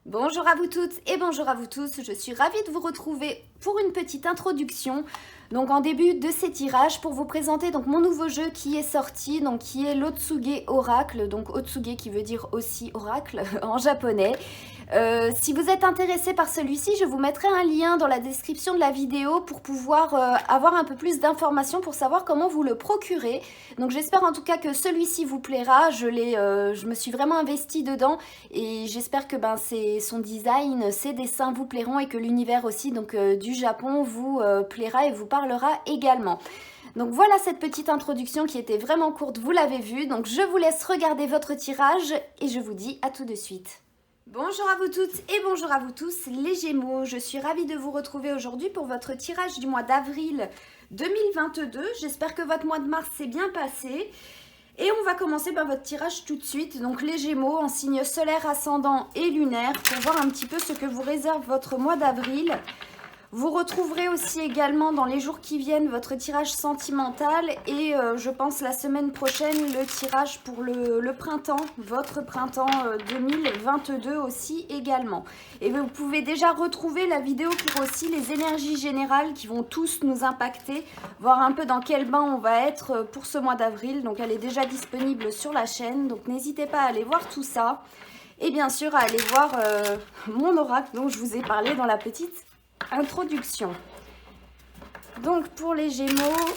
Bonjour à vous toutes et bonjour à vous tous, je suis ravie de vous retrouver pour une petite introduction donc en début de ces tirages pour vous présenter donc mon nouveau jeu qui est sorti, donc qui est l'Otsuge Oracle, donc Otsuge qui veut dire aussi oracle en japonais. Si vous êtes intéressé par celui-ci, je vous mettrai un lien dans la description de la vidéo pour pouvoir avoir un peu plus d'informations pour savoir comment vous le procurer. Donc j'espère en tout cas que celui-ci vous plaira, je me suis vraiment investie dedans et j'espère que son design, ses dessins vous plairont et que l'univers aussi donc, du Japon vous plaira et vous parlera également. Donc voilà cette petite introduction qui était vraiment courte, vous l'avez vu. Donc je vous laisse regarder votre tirage et je vous dis à tout de suite. Bonjour à vous toutes et bonjour à vous tous les Gémeaux, je suis ravie de vous retrouver aujourd'hui pour votre tirage du mois d'avril 2022. J'espère que votre mois de mars s'est bien passé. Et on va commencer par votre tirage tout de suite. Donc les Gémeaux en signe solaire, ascendant et lunaire pour voir un petit peu ce que vous réserve votre mois d'avril. Vous retrouverez aussi également dans les jours qui viennent votre tirage sentimental et je pense la semaine prochaine le tirage pour le printemps, votre printemps 2022 aussi également. Et vous pouvez déjà retrouver la vidéo pour aussi les énergies générales qui vont tous nous impacter, voir un peu dans quel bain on va être pour ce mois d'avril. Donc elle est déjà disponible sur la chaîne, donc n'hésitez pas à aller voir tout ça. Et bien sûr à aller voir mon oracle dont je vous ai parlé dans la petite introduction. Donc pour les Gémeaux,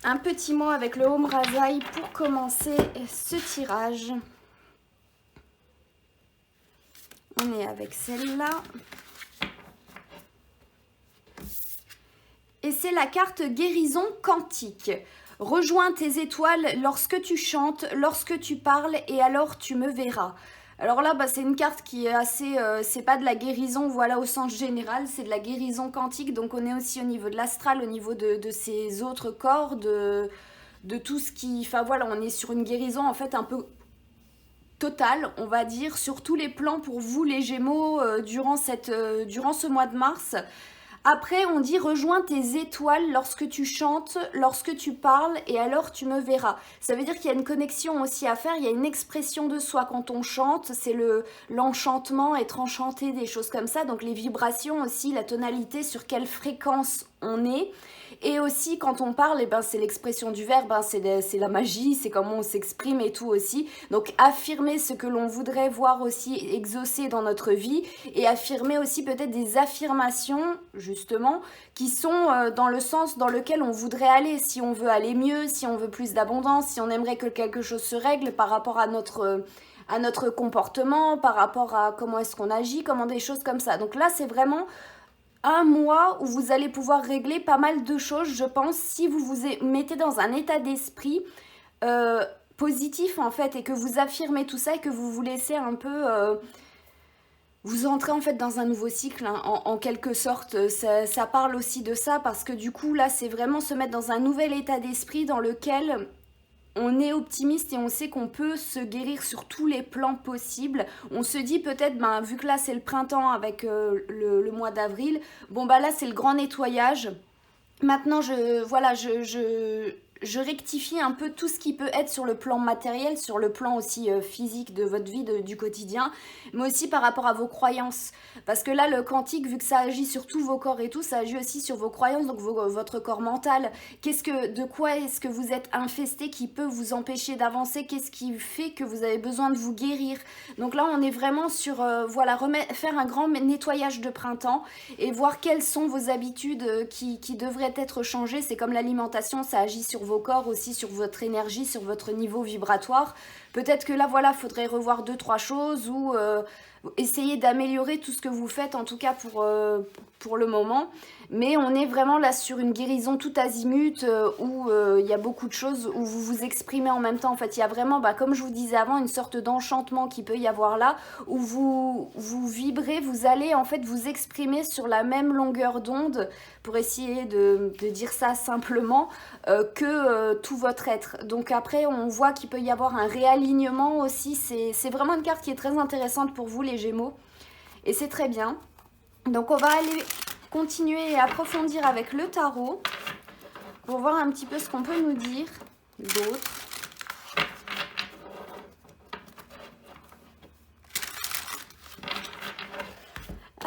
un petit mot avec le Home Razai pour commencer ce tirage. On est avec celle-là. Et c'est la carte guérison quantique. Rejoins tes étoiles lorsque tu chantes, lorsque tu parles et alors tu me verras. Alors là, c'est une carte qui est assez... c'est pas de la guérison, voilà, au sens général, c'est de la guérison quantique. Donc on est aussi au niveau de l'astral, au niveau de ses autres corps, de tout ce qui... Enfin voilà, on est sur une guérison en fait un peu totale, on va dire, sur tous les plans pour vous les Gémeaux durant ce mois de mars. Après, on dit rejoins tes étoiles lorsque tu chantes, lorsque tu parles et alors tu me verras. Ça veut dire qu'il y a une connexion aussi à faire, il y a une expression de soi quand on chante, c'est l'enchantement, être enchanté, des choses comme ça. Donc les vibrations aussi, la tonalité, sur quelle fréquence on est. Et aussi quand on parle, c'est l'expression du verbe, c'est la magie, c'est comment on s'exprime et tout aussi. Donc affirmer ce que l'on voudrait voir aussi exaucer dans notre vie et affirmer aussi peut-être des affirmations justement qui sont dans le sens dans lequel on voudrait aller. Si on veut aller mieux, si on veut plus d'abondance, si on aimerait que quelque chose se règle par rapport à notre comportement, par rapport à comment est-ce qu'on agit, comment des choses comme ça. Donc là c'est vraiment un mois où vous allez pouvoir régler pas mal de choses, je pense, si vous vous mettez dans un état d'esprit positif en fait et que vous affirmez tout ça et que vous vous laissez un peu vous entrez en fait dans un nouveau cycle hein, en quelque sorte. Ça parle aussi de ça parce que du coup là c'est vraiment se mettre dans un nouvel état d'esprit dans lequel on est optimiste et on sait qu'on peut se guérir sur tous les plans possibles. On se dit peut-être, vu que là c'est le printemps avec le mois d'avril, là c'est le grand nettoyage. Maintenant je rectifie un peu tout ce qui peut être sur le plan matériel, sur le plan aussi physique de votre vie, du quotidien, mais aussi par rapport à vos croyances. Parce que là, le quantique, vu que ça agit sur tous vos corps et tout, ça agit aussi sur vos croyances, donc votre corps mental. De quoi est-ce que vous êtes infesté qui peut vous empêcher d'avancer? Qu'est-ce qui fait que vous avez besoin de vous guérir? Donc là, on est vraiment sur, faire un grand nettoyage de printemps et voir quelles sont vos habitudes qui devraient être changées. C'est comme l'alimentation, ça agit sur vos corps aussi, sur votre énergie, sur votre niveau vibratoire. Peut-être que là, faudrait revoir 2-3 choses ou essayer d'améliorer tout ce que vous faites, en tout cas pour le moment. Mais on est vraiment là sur une guérison tout azimut où il y a beaucoup de choses où vous vous exprimez en même temps. En fait, il y a vraiment, comme je vous disais avant, une sorte d'enchantement qui peut y avoir là où vous vibrez, vous allez en fait vous exprimer sur la même longueur d'onde pour essayer de dire ça simplement que tout votre être. Donc après, on voit qu'il peut y avoir un réalignement aussi. C'est vraiment une carte qui est très intéressante pour vous les Gémeaux et c'est très bien. Donc on va aller continuer et approfondir avec le tarot pour voir un petit peu ce qu'on peut nous dire d'autre.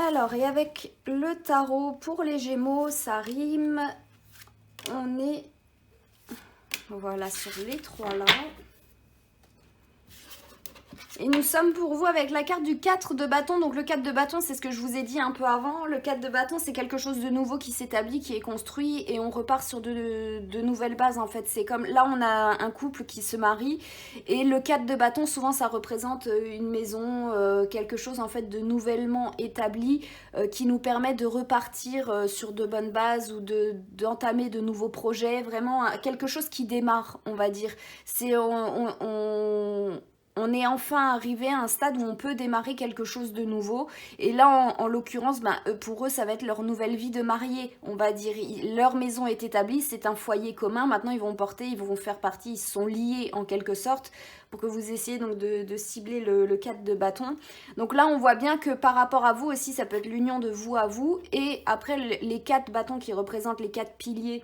Alors, et avec le tarot pour les Gémeaux, ça rime. On est, voilà, sur les 3 là. Et nous sommes pour vous avec la carte du 4 de bâton. Donc le 4 de bâton, c'est ce que je vous ai dit un peu avant. Le 4 de bâton, c'est quelque chose de nouveau qui s'établit, qui est construit et on repart sur de nouvelles bases en fait. C'est comme là, on a un couple qui se marie et le 4 de bâton, souvent ça représente une maison, quelque chose en fait de nouvellement établi qui nous permet de repartir sur de bonnes bases ou d'entamer de nouveaux projets. Vraiment quelque chose qui démarre, on va dire. C'est on est enfin arrivé à un stade où on peut démarrer quelque chose de nouveau. Et là, en l'occurrence, ben, pour eux, ça va être leur nouvelle vie de mariés, on va dire. Leur maison est établie, c'est un foyer commun. Maintenant, ils vont porter, ils vont faire partie, ils sont liés en quelque sorte pour que vous essayez donc de cibler le 4 de bâton. Donc là, on voit bien que par rapport à vous aussi, ça peut être l'union de vous à vous. Et après, les 4 bâtons qui représentent les 4 piliers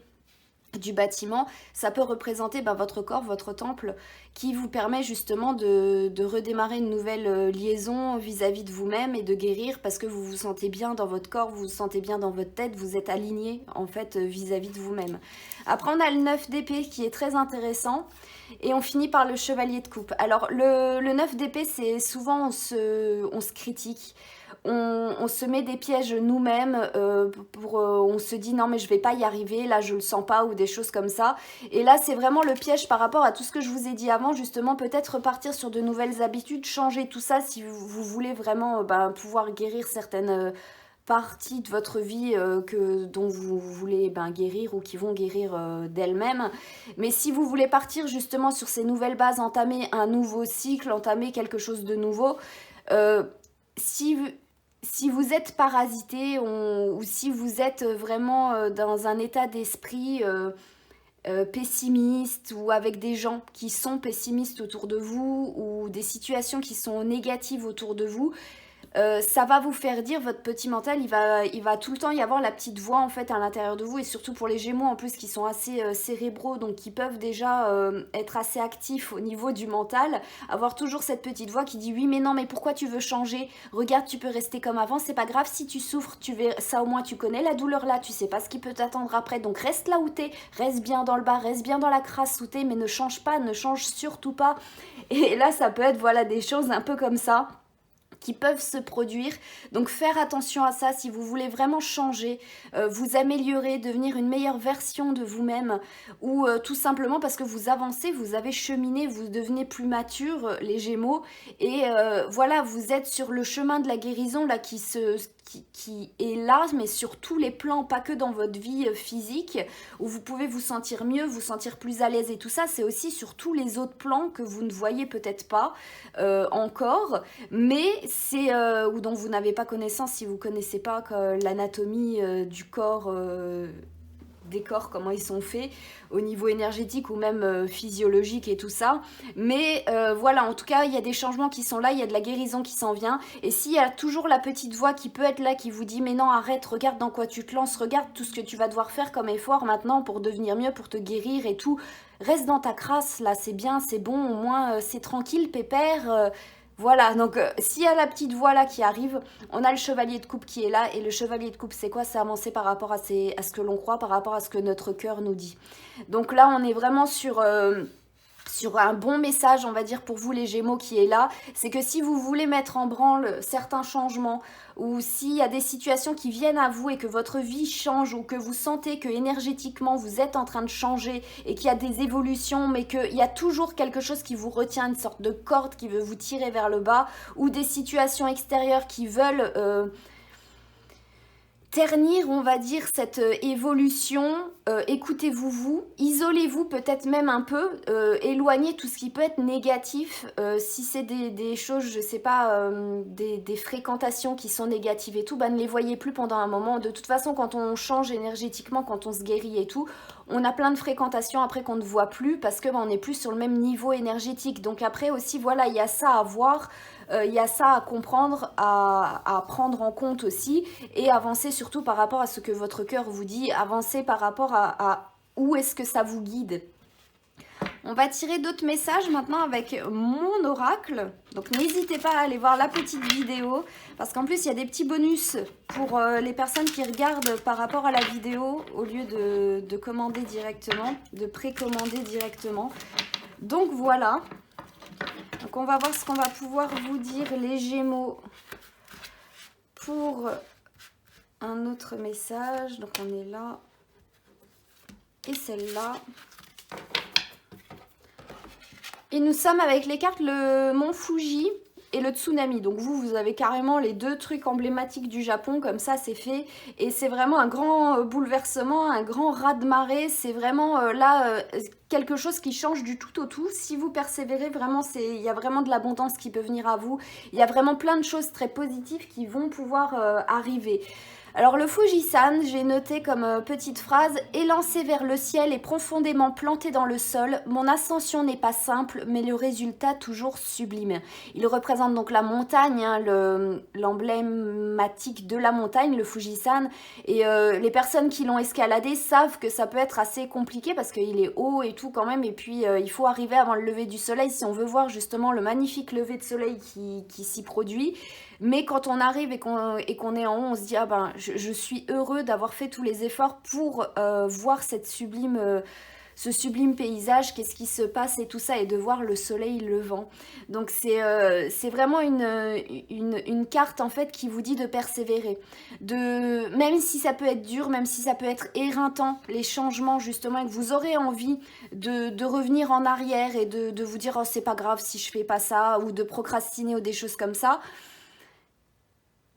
du bâtiment, ça peut représenter votre corps, votre temple, qui vous permet justement de redémarrer une nouvelle liaison vis-à-vis de vous-même et de guérir parce que vous vous sentez bien dans votre corps, vous vous sentez bien dans votre tête, vous êtes aligné en fait vis-à-vis de vous-même. Après on a le 9 d'épée qui est très intéressant et on finit par le chevalier de coupe. Alors le 9 d'épée, c'est souvent on se critique. On se met des pièges nous-mêmes, on se dit non mais je vais pas y arriver, là je le sens pas ou des choses comme ça. Et là c'est vraiment le piège par rapport à tout ce que je vous ai dit avant, justement peut-être repartir sur de nouvelles habitudes, changer tout ça si vous voulez vraiment pouvoir guérir certaines parties de votre vie dont vous voulez guérir ou qui vont guérir d'elles-mêmes. Mais si vous voulez partir justement sur ces nouvelles bases, entamer un nouveau cycle, entamer quelque chose de nouveau, si vous êtes parasité ou si vous êtes vraiment dans un état d'esprit pessimiste ou avec des gens qui sont pessimistes autour de vous ou des situations qui sont négatives autour de vous, ça va vous faire dire, votre petit mental, il va tout le temps y avoir la petite voix en fait à l'intérieur de vous, et surtout pour les Gémeaux en plus qui sont assez cérébraux, donc qui peuvent déjà être assez actifs au niveau du mental, avoir toujours cette petite voix qui dit oui mais non mais pourquoi tu veux changer, regarde tu peux rester comme avant, c'est pas grave si tu souffres, tu verras, ça au moins tu connais la douleur là, tu sais pas ce qui peut t'attendre après, donc reste là où t'es, reste bien dans le bas, reste bien dans la crasse où t'es, mais ne change pas, ne change surtout pas. Et là ça peut être voilà des choses un peu comme ça qui peuvent se produire. Donc faire attention à ça si vous voulez vraiment changer, vous améliorer, devenir une meilleure version de vous-même, ou tout simplement parce que vous avancez, vous avez cheminé, vous devenez plus mature, les Gémeaux, et voilà, vous êtes sur le chemin de la guérison là qui est là, mais sur tous les plans, pas que dans votre vie physique, où vous pouvez vous sentir mieux, vous sentir plus à l'aise et tout ça, c'est aussi sur tous les autres plans que vous ne voyez peut-être pas encore, mais c'est ou dont vous n'avez pas connaissance si vous ne connaissez pas l'anatomie du corps, des corps, comment ils sont faits au niveau énergétique ou même physiologique et tout ça. Mais voilà, en tout cas, il y a des changements qui sont là, il y a de la guérison qui s'en vient. Et s'il y a toujours la petite voix qui peut être là, qui vous dit « Mais non, arrête, regarde dans quoi tu te lances, regarde tout ce que tu vas devoir faire comme effort maintenant pour devenir mieux, pour te guérir et tout. Reste dans ta crasse, là, c'est bien, c'est bon, au moins c'est tranquille, pépère. » Voilà, donc s'il y a la petite voix là qui arrive, on a le chevalier de coupe qui est là. Et le chevalier de coupe, c'est quoi? C'est avancer par rapport à ce que l'on croit, par rapport à ce que notre cœur nous dit. Donc là, on est vraiment sur un bon message, on va dire, pour vous les Gémeaux qui est là. C'est que si vous voulez mettre en branle certains changements, ou s'il y a des situations qui viennent à vous et que votre vie change, ou que vous sentez que énergétiquement vous êtes en train de changer et qu'il y a des évolutions, mais qu'il y a toujours quelque chose qui vous retient, une sorte de corde qui veut vous tirer vers le bas, ou des situations extérieures qui veulent ternir, on va dire, cette évolution, écoutez-vous vous, isolez-vous peut-être même un peu, éloignez tout ce qui peut être négatif, si c'est des choses, je sais pas, des fréquentations qui sont négatives et tout, ne les voyez plus pendant un moment. De toute façon, quand on change énergétiquement, quand on se guérit et tout, on a plein de fréquentations après qu'on ne voit plus parce que on n'est plus sur le même niveau énergétique. Donc après aussi, voilà, il y a ça à voir, il y a ça à comprendre, à prendre en compte aussi, et avancer surtout par rapport à ce que votre cœur vous dit, avancer par rapport à où est-ce que ça vous guide. On va tirer d'autres messages maintenant avec mon oracle. Donc n'hésitez pas à aller voir la petite vidéo. Parce qu'en plus, il y a des petits bonus pour les personnes qui regardent par rapport à la vidéo au lieu de commander directement, de précommander directement. Donc voilà. Donc on va voir ce qu'on va pouvoir vous dire, les Gémeaux, pour un autre message. Donc on est là. Et celle-là. Et nous sommes avec les cartes le mont Fuji et le tsunami. Donc vous avez carrément les deux trucs emblématiques du Japon, comme ça c'est fait. Et c'est vraiment un grand bouleversement, un grand raz-de-marée. C'est vraiment quelque chose qui change du tout au tout. Si vous persévérez, vraiment, il y a vraiment de l'abondance qui peut venir à vous. Il y a vraiment plein de choses très positives qui vont pouvoir arriver. Alors le Fujisan, j'ai noté comme petite phrase « Élancé vers le ciel et profondément planté dans le sol, mon ascension n'est pas simple, mais le résultat toujours sublime. » Il représente donc la montagne, hein, l'emblématique de la montagne, le Fujisan. Et les personnes qui l'ont escaladé savent que ça peut être assez compliqué parce qu'il est haut et tout quand même. Et puis il faut arriver avant le lever du soleil si on veut voir justement le magnifique lever de soleil qui s'y produit. Mais quand on arrive et qu'on est en haut, on se dit « Ah ben, je suis heureux d'avoir fait tous les efforts pour voir ce sublime paysage, qu'est-ce qui se passe et tout ça, et de voir le soleil levant. » Donc c'est vraiment une carte en fait qui vous dit de persévérer. Même si ça peut être dur, même si ça peut être éreintant, les changements justement, et que vous aurez envie de revenir en arrière et de vous dire « Oh, c'est pas grave si je fais pas ça » ou de procrastiner ou des choses comme ça.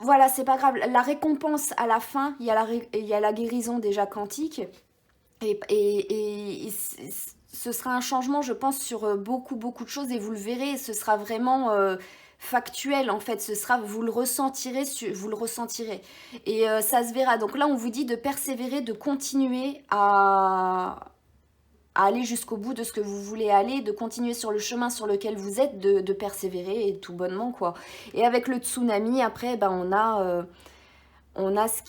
Voilà, c'est pas grave. La récompense à la fin, il y a la guérison déjà quantique. Et ce sera un changement, je pense, sur beaucoup de choses. Et vous le verrez, ce sera vraiment factuel, en fait. Vous le ressentirez. Et ça se verra. Donc là, on vous dit de persévérer, de continuer à aller jusqu'au bout de ce que vous voulez aller, de continuer sur le chemin sur lequel vous êtes, de persévérer, et tout bonnement, quoi. Et avec le tsunami, après, ben, on a ce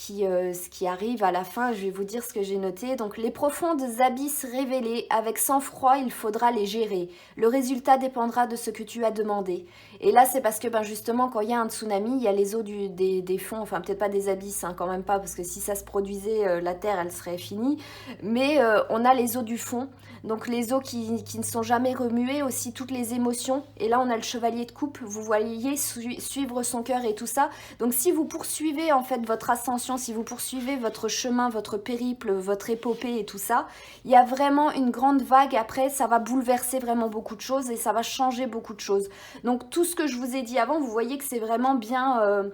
qui arrive à la fin. Je vais vous dire ce que j'ai noté. Donc, les profondes abysses révélés, avec sang-froid, il faudra les gérer. Le résultat dépendra de ce que tu as demandé. Et là, c'est parce que ben, justement, quand il y a un tsunami, il y a les eaux des fonds, enfin peut-être pas des abysses, hein, quand même pas, parce que si ça se produisait, la Terre, elle serait finie. Mais on a les eaux du fond, donc les eaux qui ne sont jamais remuées, aussi toutes les émotions. Et là, on a le chevalier de coupe, vous voyez, suivre son cœur et tout ça. Donc si vous poursuivez en fait votre ascension, si vous poursuivez votre chemin, votre périple, votre épopée et tout ça, il y a vraiment une grande vague après, ça va bouleverser vraiment beaucoup de choses et ça va changer beaucoup de choses. Donc tout ce que je vous ai dit avant, vous voyez que c'est vraiment bien...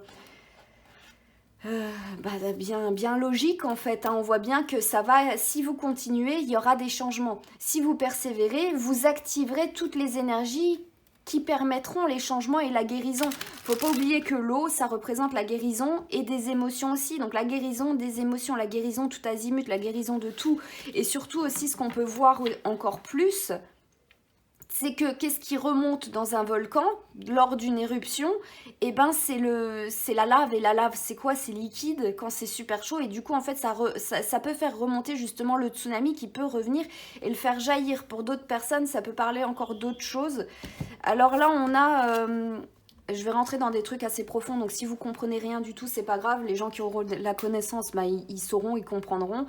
bien logique en fait, hein. On voit bien que ça va, si vous continuez, il y aura des changements. Si vous persévérez, vous activerez toutes les énergies qui permettront les changements et la guérison. Faut pas oublier que l'eau, ça représente la guérison et des émotions aussi. Donc la guérison des émotions, la guérison tout azimut, la guérison de tout. Et surtout aussi ce qu'on peut voir encore plus, c'est que qu'est-ce qui remonte dans un volcan lors d'une éruption? Eh ben c'est la lave, et la lave c'est quoi? C'est liquide quand c'est super chaud, et du coup en fait ça peut faire remonter justement le tsunami qui peut revenir et le faire jaillir. Pour d'autres personnes ça peut parler encore d'autres choses. Alors là on a... je vais rentrer dans des trucs assez profonds, donc si vous comprenez rien du tout, c'est pas grave. Les gens qui auront la connaissance, bah, ils sauront, ils comprendront.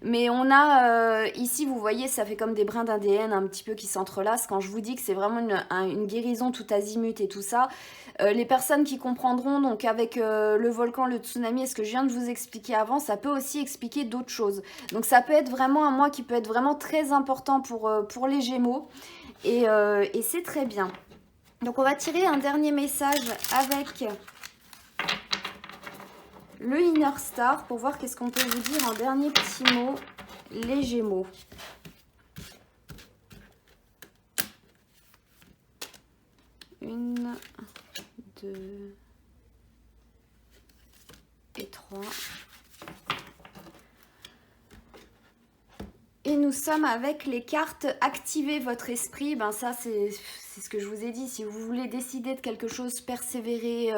Mais on a ici, vous voyez, ça fait comme des brins d'ADN un petit peu qui s'entrelacent. Quand je vous dis que c'est vraiment une guérison tout azimut et tout ça, les personnes qui comprendront, donc avec le volcan, le tsunami et ce que je viens de vous expliquer avant, ça peut aussi expliquer d'autres choses. Donc ça peut être vraiment un mois qui peut être vraiment très important pour les Gémeaux. Et c'est très bien. Donc on va tirer un dernier message avec le Inner Star pour voir qu'est-ce qu'on peut vous dire en dernier petit mot, les Gémeaux. Une, deux et trois. Et nous sommes avec les cartes activez votre esprit. Ben ça c'est ce que je vous ai dit. Si vous voulez décider de quelque chose, persévérer,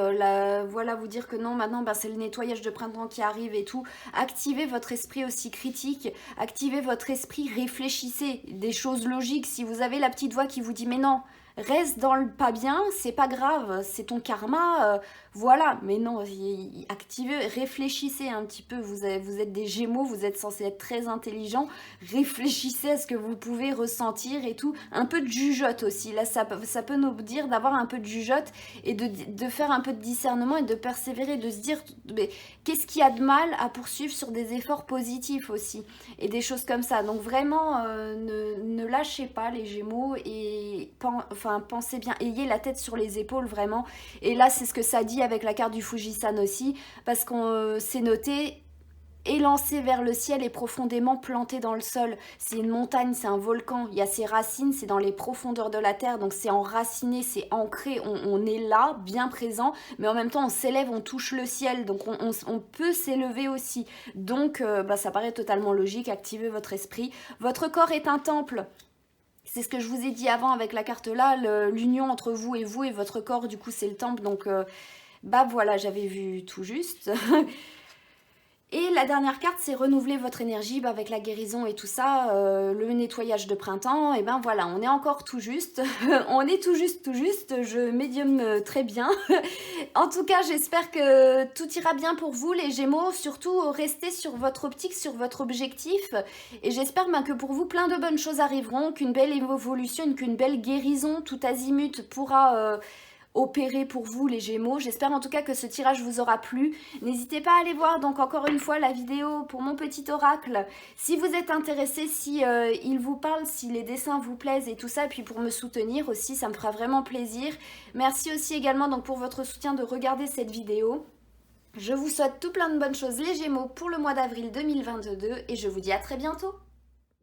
voilà, vous dire que non, maintenant ben, c'est le nettoyage de printemps qui arrive et tout. Activez votre esprit aussi critique. Activez votre esprit, réfléchissez. Des choses logiques. Si vous avez la petite voix qui vous dit mais non, reste dans le pas bien, c'est pas grave, c'est ton karma, voilà. Mais non, activez, réfléchissez un petit peu, vous êtes des Gémeaux, vous êtes censés être très intelligents, réfléchissez à ce que vous pouvez ressentir et tout. Un peu de jugeote aussi, là ça peut nous dire d'avoir un peu de jugeote et de faire un peu de discernement et de persévérer, de se dire qu'est-ce qu'il y a de mal à poursuivre sur des efforts positifs aussi et des choses comme ça. Donc vraiment, ne lâchez pas les Gémeaux et pensez bien, ayez la tête sur les épaules vraiment. Et là c'est ce que ça dit avec la carte du Fujisan aussi, parce qu'on s'est noté élancé vers le ciel et profondément planté dans le sol. C'est une montagne, c'est un volcan, il y a ses racines, c'est dans les profondeurs de la terre, donc c'est enraciné, c'est ancré, on est là, bien présent, mais en même temps on s'élève, on touche le ciel, donc on peut s'élever aussi. Donc ça paraît totalement logique, activez votre esprit. Votre corps est un temple. C'est ce que je vous ai dit avant avec la carte là, l'union entre vous et votre corps, du coup c'est le temple, donc voilà, j'avais vu tout juste. Et la dernière carte, c'est renouveler votre énergie avec la guérison et tout ça, le nettoyage de printemps, et ben voilà, on est encore tout juste, on est tout juste, je médium très bien. En tout cas, j'espère que tout ira bien pour vous les Gémeaux, surtout restez sur votre optique, sur votre objectif, et j'espère que pour vous, plein de bonnes choses arriveront, qu'une belle évolution, qu'une belle guérison tout azimut pourra opérer pour vous les Gémeaux. J'espère en tout cas que ce tirage vous aura plu. N'hésitez pas à aller voir donc encore une fois la vidéo pour mon petit oracle. Si vous êtes intéressé, si il vous parle, si les dessins vous plaisent et tout ça, et puis pour me soutenir aussi, ça me fera vraiment plaisir. Merci aussi également donc pour votre soutien de regarder cette vidéo. Je vous souhaite tout plein de bonnes choses les Gémeaux pour le mois d'avril 2022 et je vous dis à très bientôt.